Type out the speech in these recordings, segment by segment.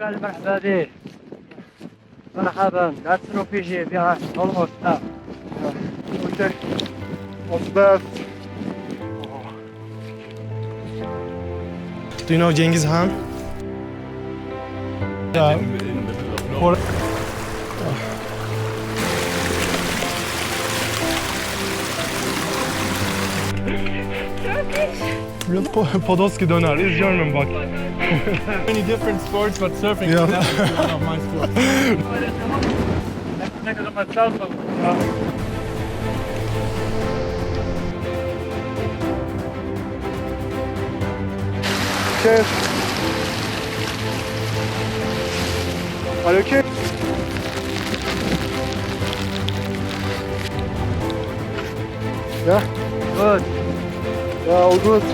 توبكال مرحبا بك. مرحبا. That's an RPG. Yeah, almost. Okay. All the best. Do you know Genghis Khan? Yeah. In the middle of nowhere. Real Podolski döner. Is German bak. Many different sports, but surfing Yeah. is definitely one of my sports. Okay. Are you okay? Yeah? Good. Yeah, all good.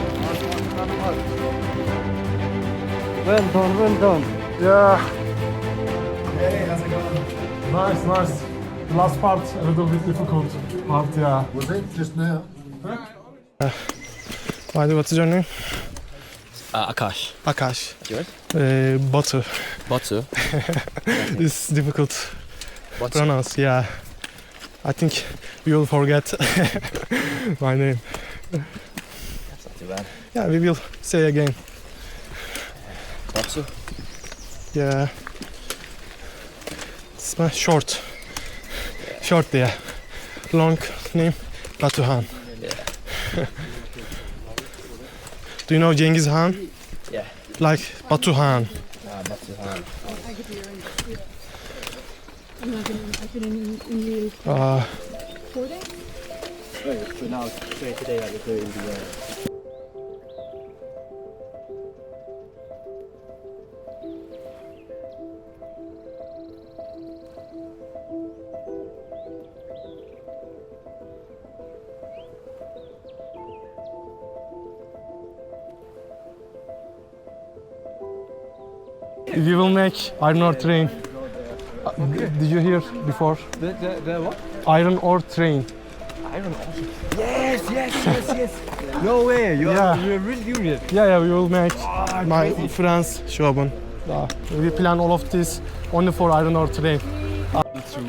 Well done. Yeah. Hey, how's it going? Nice. The last part, a little bit difficult part, yeah. Was it just now? What's your name? Akash. Akash. Yours? Batu. Batu. It's difficult to Batu. pronounce, yeah. I think we will forget my name. That's not too bad. Yeah, we will say again. Batu. Yeah. It's my short. Short, yeah. Long name, Batuhan. Yeah. Do you know Genghis Khan? Yeah. Like Batuhan. Batuhan. I've been in Imlil 4 days. So now, today I was doing the... We will make iron ore train. Did you hear before? The what? Iron ore train. Iron ore. Yes. No way. You're really doing it. Yeah, we will make my friends Shoban. We plan all of this only for iron ore train. To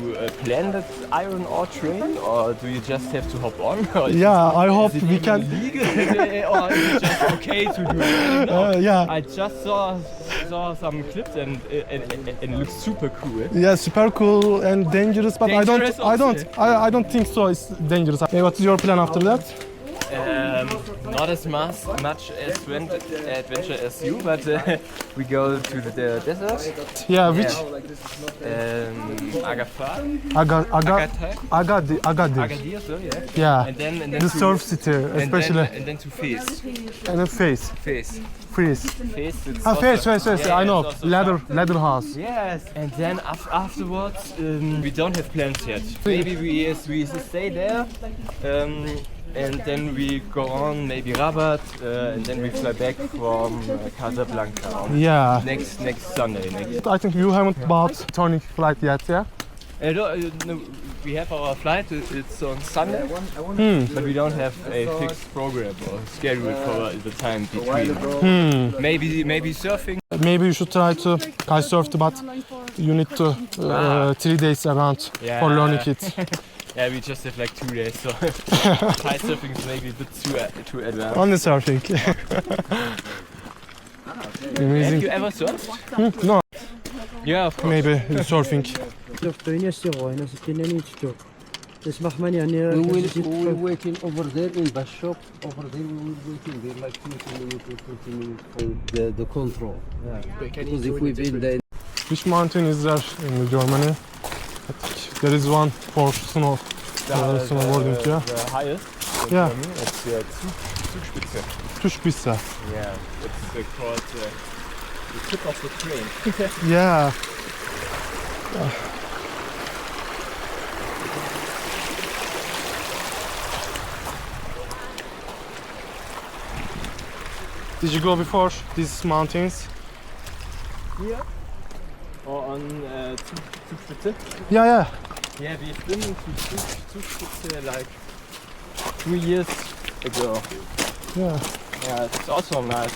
plan that iron ore train, or do you just have to hop on? Or Yeah, I hope is it we even can. legal, or is it just okay to do it? No. Yeah. I just saw some clips and it looks super cool. Yeah, super cool and dangerous, but Dangerous I don't think so. It's dangerous. Hey, what is your plan after that? Not as much adventure as you, but we go to the desert. Yeah, which Agafar, Agadir. Agadir, so yeah. Yeah, And then the to, surf city, especially. and then to Fez. And then face. Fez. Freeze. Fez. It's Ah, also- face. yeah, I know. it's also Leather house. Yes, and then afterwards we don't have plans yet. Maybe we stay there, and then we go on maybe Rabat, and then we fly back from Casablanca on Yeah. next Sunday. I think you haven't bought turning flight yet, yeah? No, we have our flight. It's on Sunday, but we don't have a fixed program or schedule for the time between. Maybe surfing. Maybe you should try to kitesurf, but you need to 3 days around for learning it. Yeah, we just have like 2 days, so kite surfing is maybe a bit too advanced. Only surfing. Have Amazing. you ever surfed? No, Yeah, of course. maybe surfing. شفت هنا السيغو هنا ستيناني تشوف تسمح من يعني We will waiting over there in the shop. Over there we will waiting there like 20 minutes or 20 minutes for the control. Because if we've been there. Which mountain is there in Germany? I think there is one for snowboarding, yeah? The highest. in Yeah. Germany, it's Zugspitze. Tushpisa. Yeah, it's called the tip of the train. Yeah. Did you go before these mountains? Here or on Zugspitze? Yeah. Yeah, we've been to Zugspitze like 3 years ago. Yeah. Yeah, it's also nice.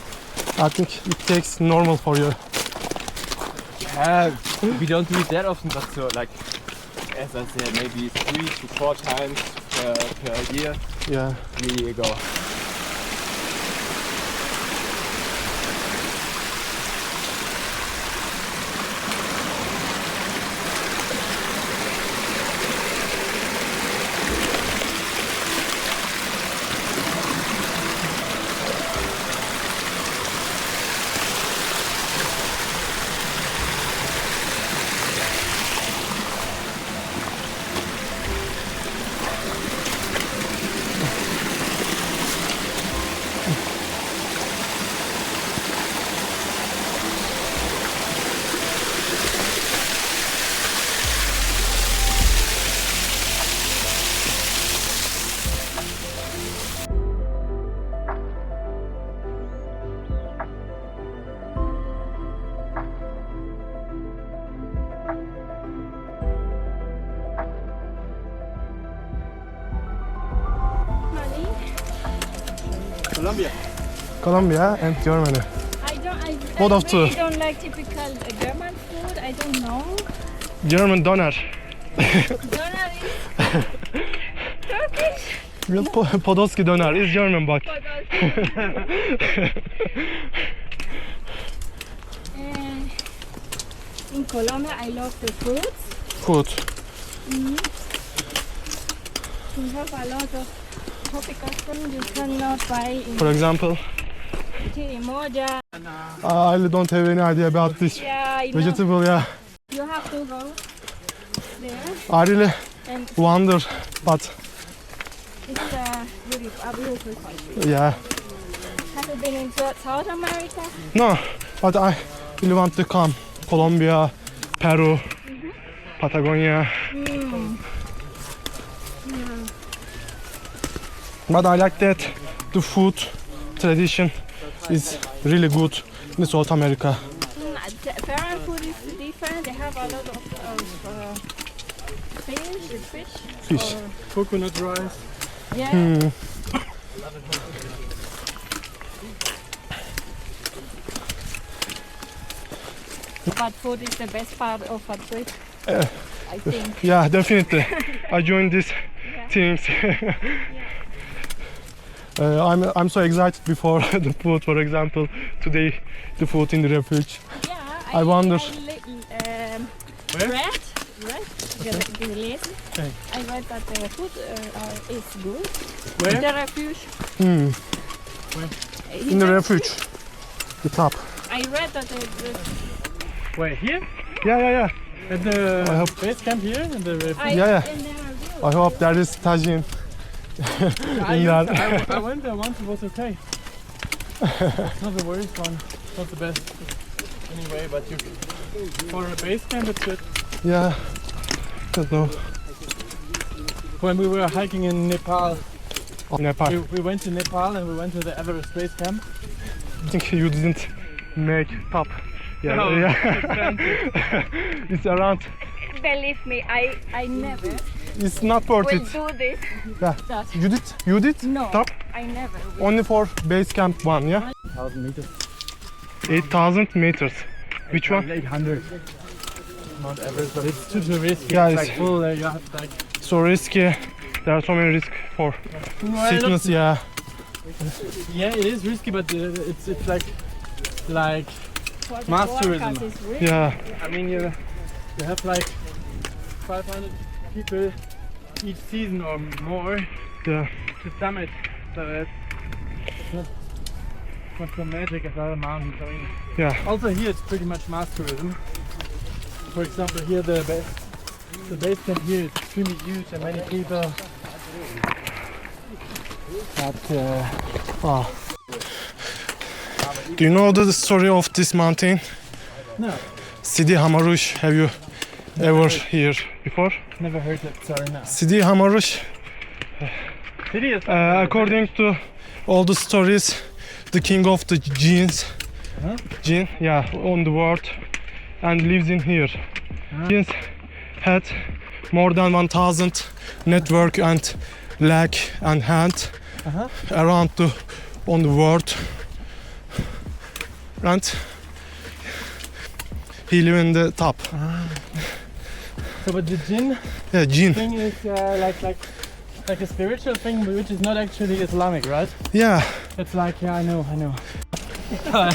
I think it takes normal for you. We don't do it that often, but so like, as I said, maybe 3 to 4 times per year Yeah. we go. Colombia and Germany. Both of two. really don't like typical German food. I don't know. German doner. Doner is Turkish. Podolski doner is German, but And in Colombia, I love the fruits. food. We have a lot of tropical fruit you cannot buy in For example, Chirimoya. I really don't have any idea about this Yeah, I know. vegetable. Yeah, You have to go there I really and wonder, but it's a beautiful country. yeah, Have you been in South America? no, but I really want to come. Colombia, Peru, Patagonia. But I like that the food tradition is really good in South America. Foreign food is different. They have a lot of fish. Coconut rice. Yeah. But food is the best part of a trip, I think. Yeah, definitely. I joined these teams. I'm so excited before the food. For example, today the food in the refuge. Yeah, I wonder. Read gelesen. I read that the food is good. Where? The refuge. In the refuge, the top. I read that the Wait, here? Yeah. At the I hope- base camp here? In the Yeah. in the review. I hope there is tagine in there. I went there once, it was okay. It's not the worst one, it's not the best anyway, but you for a base camp it's good. Yeah, don't know. When we were hiking in Nepal, Nepal. we went to Nepal and we went to the Everest base camp. I think you didn't make top. Yeah, No, yeah. It's around. Believe me, I never It's not worth will it. do this. Yeah. That. You did? You did? No, Top? I never will. Only for base camp one, yeah? 1000 meters. 8,000 meters. Which one? 800. Not Everest, but it's too risky. Yeah, it's it's- like full, you have like... So risky. There are so many risks for Well, sickness, yeah. yeah, it is risky, but it's like For the mass forecast tourism. is really Yeah. I mean you have like 500 people each season or more Yeah. to summit, so it's not so magic as other mountains. I mean, Yeah. also here it's pretty much mass tourism. For example, here the base camp here is extremely huge and many people. But Ah. Do you know the story of this mountain? no, Sidi Chamarouch. Have you ever heard before? never heard that. Sorry, no. Sidi Chamarouch. City is According to all the stories, the king of the jinns, Huh? Jinn, yeah, on the world, and lives in here. Jinns had more than 1,000 network and leg and hand around on the world, and He live in the top. So, but the Jinn Yeah, Jinn. thing is like a spiritual thing, which is not actually Islamic, right? Yeah. It's like, yeah, I know. I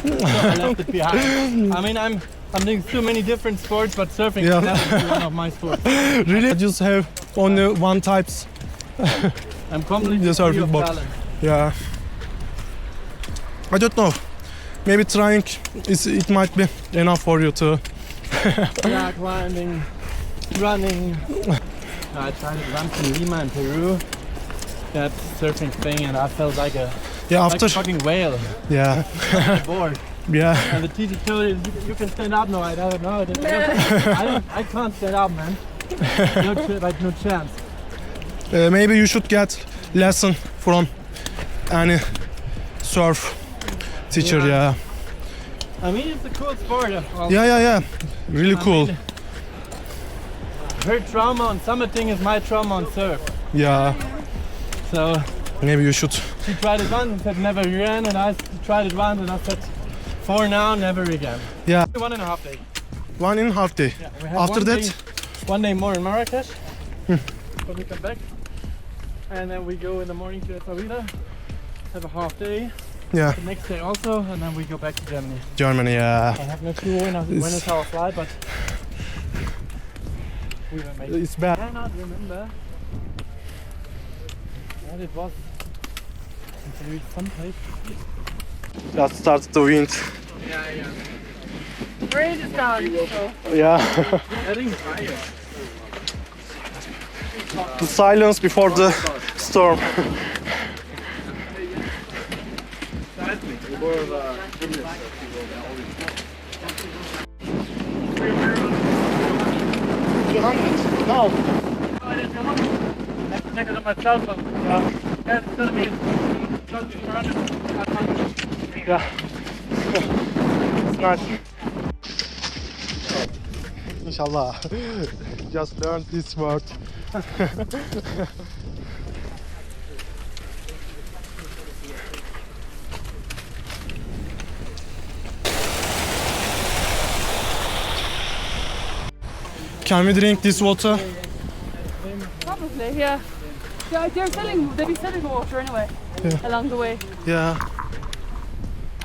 left it behind. I mean, I'm doing so many different sports, but surfing Yeah. is never one of my sports. Really? I just have only one types. I'm completely The free surfing of board. talent. Yeah. I don't know. Maybe trying it might be enough for you to. Yeah, climbing, running. I tried to run from Lima in Peru. That surfing thing, and I felt like a fucking whale. Yeah. On the board. Yeah. And the teacher told me, you can stand up. No, I don't know. I can't stand up, man. No chance. Maybe you should get lesson from any surf teacher. Yeah. I mean, it's a cool sport. Yeah. Really cool. Her trauma on summiting is my trauma on surf. Yeah. So Maybe you should. she tried it once and said never again, and I tried it once and I said for now, never again. Yeah. 1.5 days. 1.5 day. Yeah, we have After one that. day, one day more in Marrakech. When we come back, and then we go in the morning to Essaouira, have a half day. Yeah. The next day also, and then we go back to Germany. Germany. Yeah. I have no clue when is our flight, but we will make it. It's bad. I cannot remember what it was. Until we someplace. Just starts the wind. Yeah. Rain is gone, so Yeah. heading higher. The silence before the storm. No. I didn't come up. I have to take it on my cell phone. Yeah, it's gonna be. Yeah. It's nice. Inshallah. Just learn this word. Can we drink this water? Probably, yeah. They'll be selling water anyway, along the way. Yeah.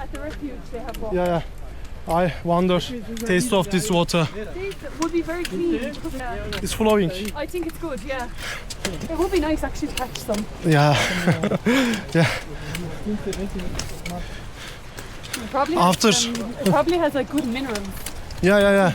At the refuge they have water. Yeah. I wonder taste of this water. These would be very clean. Yeah. It's flowing. I think it's good, yeah. It would be nice actually to catch some. Yeah. Yeah. It probably After. it probably has like good minerals. Yeah.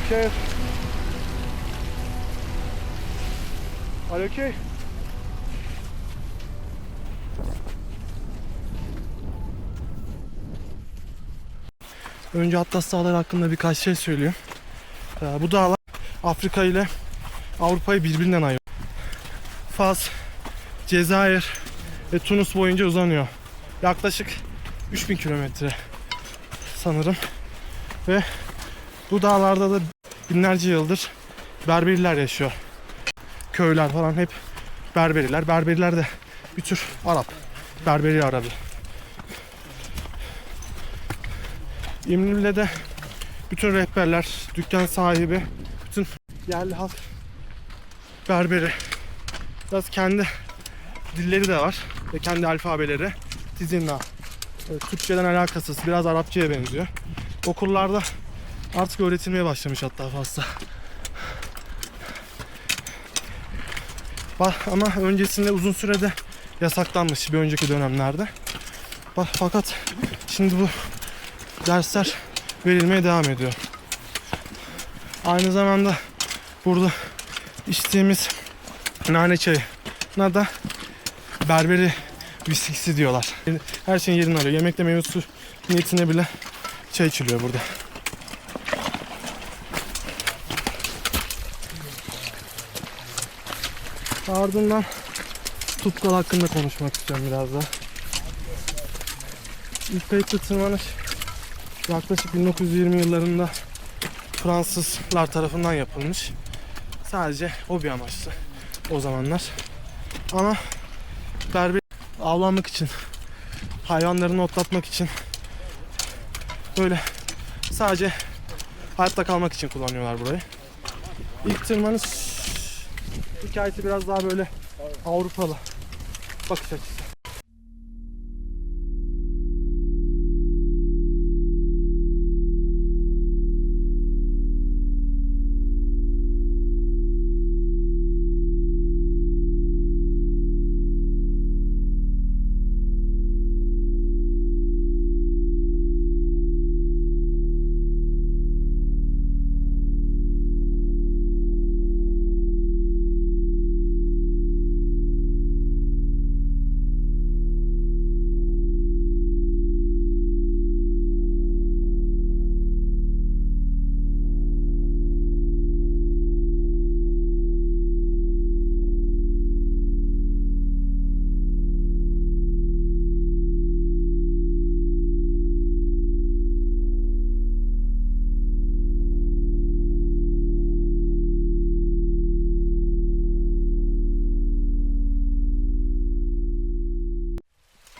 Okay. Are you okay? Önce Atlas Dağları hakkında birkaç şey söyleyeyim. Bu dağlar Afrika ile Avrupa'yı birbirinden ayırıyor. Fas, Cezayir ve Tunus boyunca uzanıyor. Yaklaşık 3000 kilometre sanırım. Ve bu dağlarda da binlerce yıldır Berberiler yaşıyor. Köyler falan hep Berberiler. Berberiler de bir tür Arap. berberi aradı. İmlil'de de bütün rehberler, dükkan sahibi, bütün yerli halk berberi. Biraz kendi dilleri de var ve kendi alfabeleri. Tizinna. Türkçeden alakasız, biraz Arapçaya benziyor. Okullarda artık öğretilmeye başlamış hatta fazla. Ama öncesinde uzun sürede yasaklanmış bir önceki dönemlerde. Fakat şimdi bu dersler verilmeye devam ediyor. Aynı zamanda burada içtiğimiz nane çayına da berberi viskisi diyorlar. Her şeyin yerini alıyor. Yemekte meyve suyu niyetine bile çay içiliyor burada. Ardından Toubkal hakkında konuşmak istiyorum biraz daha. İlk kayıtlı tırmanış yaklaşık 1920 yıllarında Fransızlar tarafından yapılmış. Sadece hobi amaçlı o zamanlar. Ama berber avlanmak için, hayvanlarını otlatmak için, böyle sadece hayatta kalmak için kullanıyorlar burayı. İlk tırmanış hikayesi biraz daha böyle Avrupalı bakış açısı.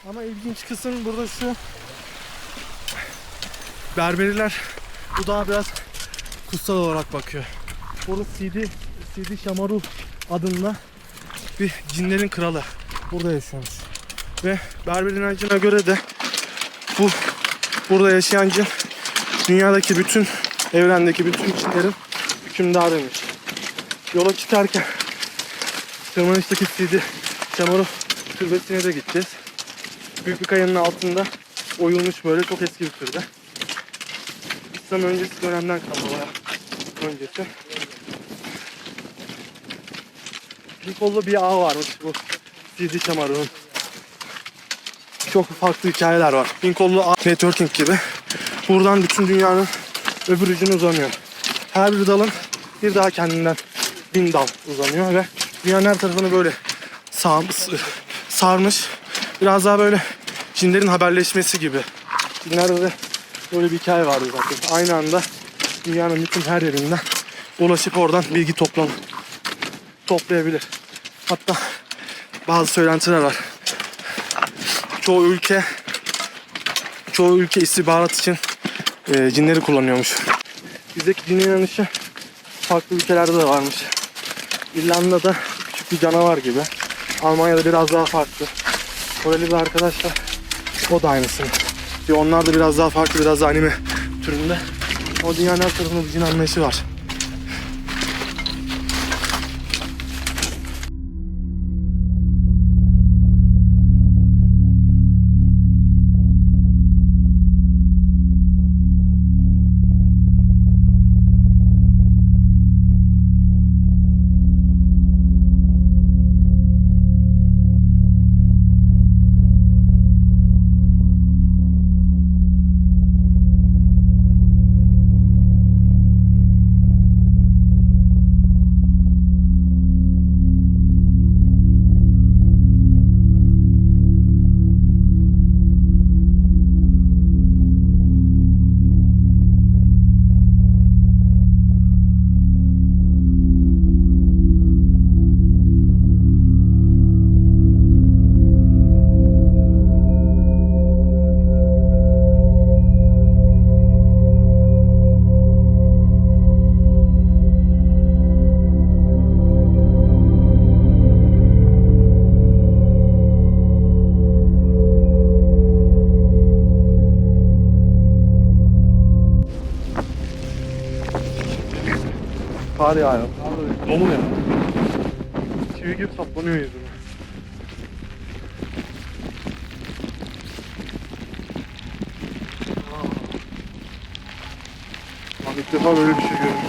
Ama ilginç kısım burada şu. Berberiler bu dağa biraz kutsal olarak bakıyor. Burada Sidi Chamarouch adında bir cinlerin kralı burada yaşıyormuş. Ve berber inancına göre de burada yaşayan cin dünyadaki bütün, evrendeki bütün cinlerin hükümdarıymış. Yola çıkarken tırmanıştaki Sidi Chamarouch türbesine de gideceğiz. Büyük bir kayanın altında oyulmuş, böyle çok eski bir türbe. İslam öncesi dönemden kalma, bayağı öncesi. Bir kollu bir ağ varmış bu Sidi Chamarouch'un. Çok farklı hikayeler var. Bin kollu ağ networking gibi. Buradan bütün dünyanın öbür ucuna uzanıyor. Her bir dalın bir daha kendinden 1000 dal uzanıyor ve dünyanın her tarafını böyle sarmış. Biraz daha böyle cinlerin haberleşmesi gibi. Cinlerde de böyle bir hikaye vardı zaten. Aynı anda dünyanın bütün her yerinden ulaşıp oradan bilgi toplayabilir. Hatta bazı söylentiler var. Çoğu ülke istihbarat için cinleri kullanıyormuş. Bizdeki cin inanışı farklı ülkelerde de varmış. İrlanda'da küçük bir canavar gibi. Almanya'da biraz daha farklı. Koreli bir arkadaşlar, o da aynısını. Onlar da biraz daha farklı, biraz daha anime türünde. O dünyanın her tarafında bir cin anlayışı var. Kar yağıyor. Dolu ya. Çivi gibi saplanıyor yüzüme. Abi ilk defa böyle bir şey görüyorum.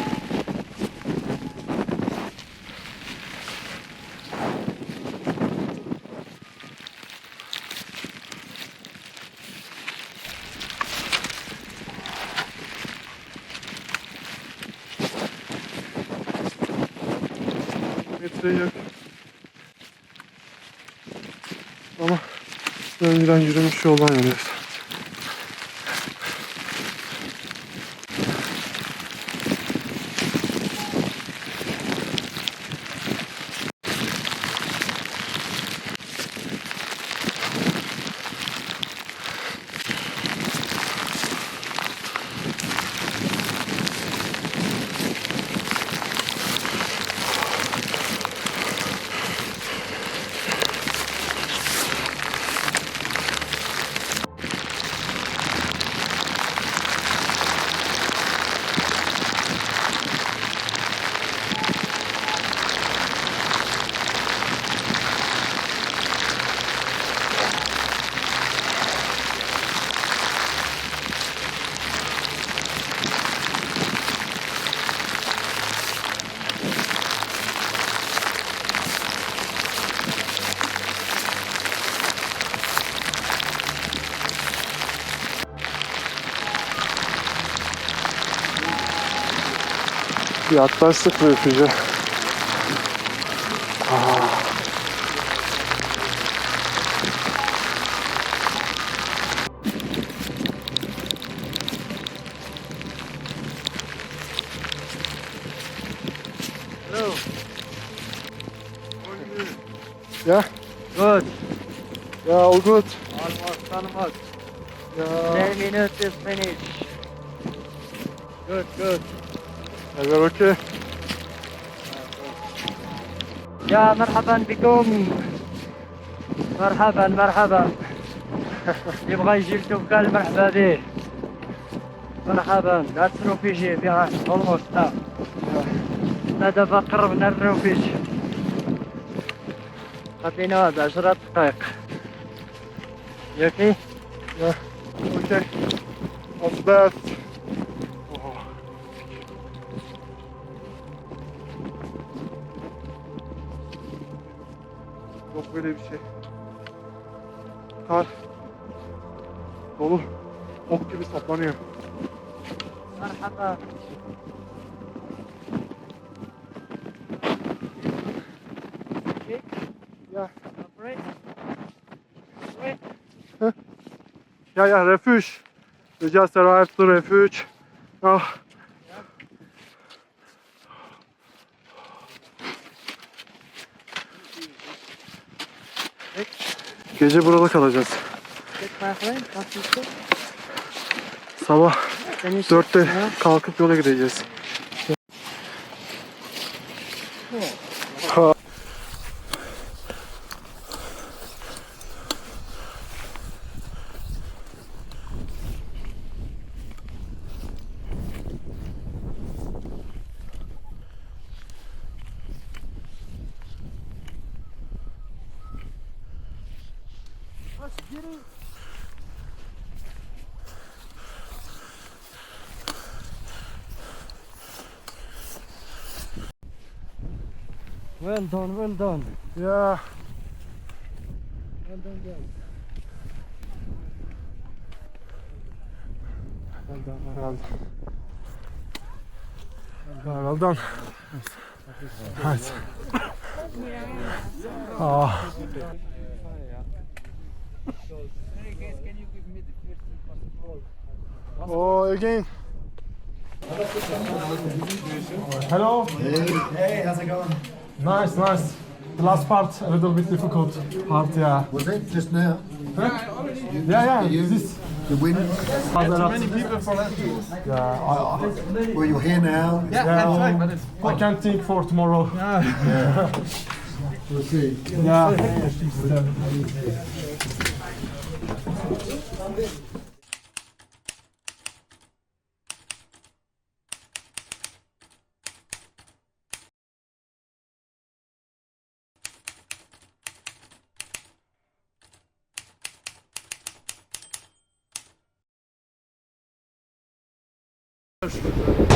Metreye yok. Ama önceden yürümüş yoldan yürüyoruz. Yaklaştık refüje. Hello. Yeah? Good. Yeah, all good. Almost. Yeah. 10 minutes is finished. Good. Yeah, we're okay. يا مرحبا بكم. مرحبا. يبغى يجي لتوبكال مرحبا به. مرحبا. That's refugee behind. Almost now. دابا قربنا الرفيج. خطينا 10 دقائق. ياكي؟ Yeah. Okay. What's that? Yok böyle bir şey. Kar dolu, ok gibi saplanıyor. مرحبا. Ya, Right. ya, refuge. We just arrived to refuge. Ah. Gece burada kalacağız. Sabah 4'te kalkıp yola gideceğiz. Well done. Ya. Well done, guys. Well done. Nice. Ah. Oh, again. Hello. Hey, how's it going? Nice. The last part a little bit difficult part, yeah. Was it just now? Yeah. This. The wind? Many people for that. Yeah. Well, you're here now. Yeah. I can't think for tomorrow. We'll see. Yeah. Şurada.